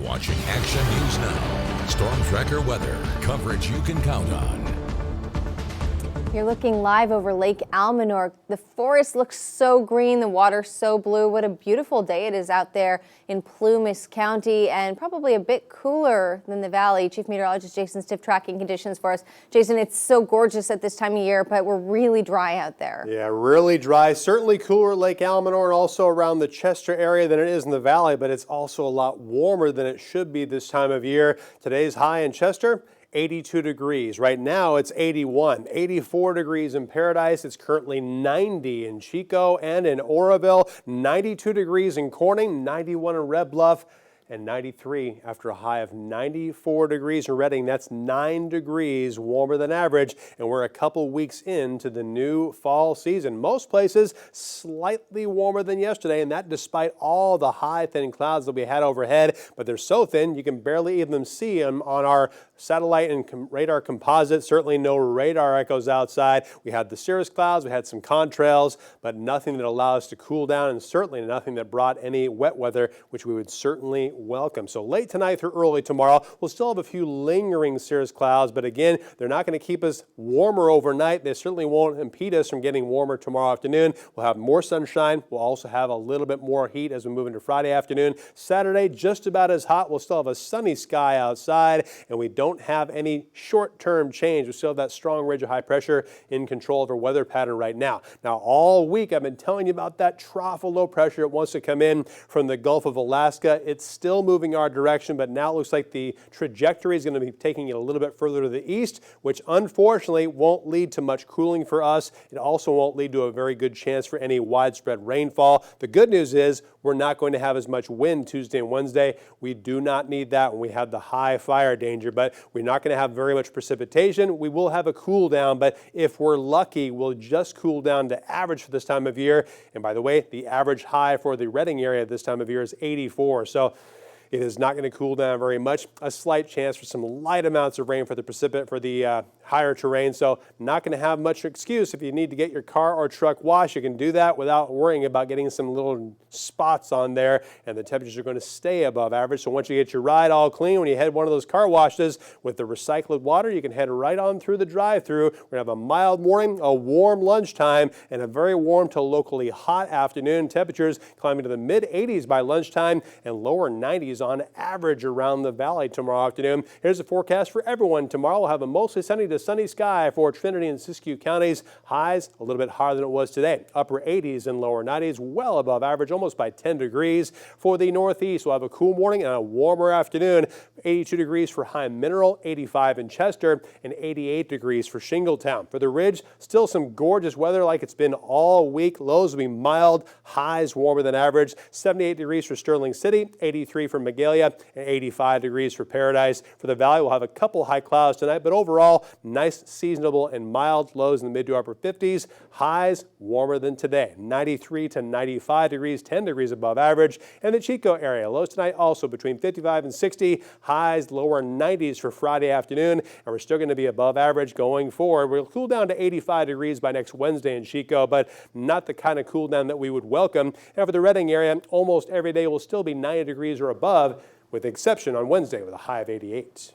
watching Action News Now. Storm Tracker weather. Coverage you can count on. You're looking live over Lake Almanor. The forest looks so green, the water so blue. What a beautiful day it is out there in Plumas County, and probably a bit cooler than the valley. Chief Meteorologist Jason Stiff tracking conditions for us. Jason, it's so gorgeous at this time of year, but we're really dry out there. Yeah, really dry. Certainly cooler at Lake Almanor and also around the Chester area than it is in the valley, but it's also a lot warmer than it should be this time of year. Today's high in Chester, 82 degrees. Right now it's 81, 84 degrees in Paradise. It's currently 90 in Chico and in Oroville, 92 degrees in Corning, 91 in Red Bluff, and 93 after a high of 94 degrees in Redding. That's 9 degrees warmer than average, and we're a couple weeks into the new fall season. Most places slightly warmer than yesterday, and that despite all the high thin clouds that we had overhead, but they're so thin you can barely even see them on our satellite and radar composite. Certainly no radar echoes outside. We had the cirrus clouds, we had some contrails, but nothing that allowed us to cool down, and certainly nothing that brought any wet weather, which we would certainly welcome. So late tonight through early tomorrow, we'll still have a few lingering cirrus clouds, but again, they're not going to keep us warmer overnight. They certainly won't impede us from getting warmer tomorrow afternoon. We'll have more sunshine. We'll also have a little bit more heat as we move into Friday afternoon. Saturday, just about as hot. We'll still have a sunny sky outside, and we don't have any short-term change. We still have that strong ridge of high pressure in control of our weather pattern right now. Now, all week I've been telling you about that trough of low pressure. It wants to come in from the Gulf of Alaska. It's still moving our direction, but now it looks like the trajectory is going to be taking it a little bit further to the east, which unfortunately won't lead to much cooling for us. It also won't lead to a very good chance for any widespread rainfall. The good news is we're not going to have as much wind Tuesday and Wednesday. We do not need that when we have the high fire danger, but we're not going to have very much precipitation. We will have a cool down, but if we're lucky, we'll just cool down to average for this time of year. And by the way, the average high for the Redding area this time of year is 84. So it is not going to cool down very much. A slight chance for some light amounts of rain for the higher terrain. So not going to have much excuse. If you need to get your car or truck washed, you can do that without worrying about getting some little spots on there. And the temperatures are going to stay above average. So once you get your ride all clean, when you head one of those car washes with the recycled water, you can head right on through the drive-through. We're going to have a mild morning, a warm lunchtime, and a very warm to locally hot afternoon. Temperatures climbing to the mid-80s by lunchtime and lower 90s on average around the valley tomorrow afternoon. Here's the forecast for everyone tomorrow. We'll have a mostly sunny to sunny sky for Trinity and Siskiyou counties. Highs a little bit higher than it was today. Upper 80s and lower 90s, well above average, almost by 10 degrees. For the northeast, we'll have a cool morning and a warmer afternoon. 82 degrees for High Mineral, 85 in Chester, and 88 degrees for Shingletown. For the Ridge, still some gorgeous weather like it's been all week. Lows will be mild, highs warmer than average. 78 degrees for Sterling City, 83 for Magalia, and 85 degrees for Paradise. For the Valley, we'll have a couple high clouds tonight, but overall, nice seasonable and mild. Lows in the mid to upper 50s. Highs warmer than today. 93 to 95 degrees, 10 degrees above average. And the Chico area, lows tonight also between 55 and 60. Highs lower 90s for Friday afternoon. And we're still going to be above average going forward. We'll cool down to 85 degrees by next Wednesday in Chico, but not the kind of cool down that we would welcome. And for the Redding area, almost every day will still be 90 degrees or above, with the exception on Wednesday with a high of 88.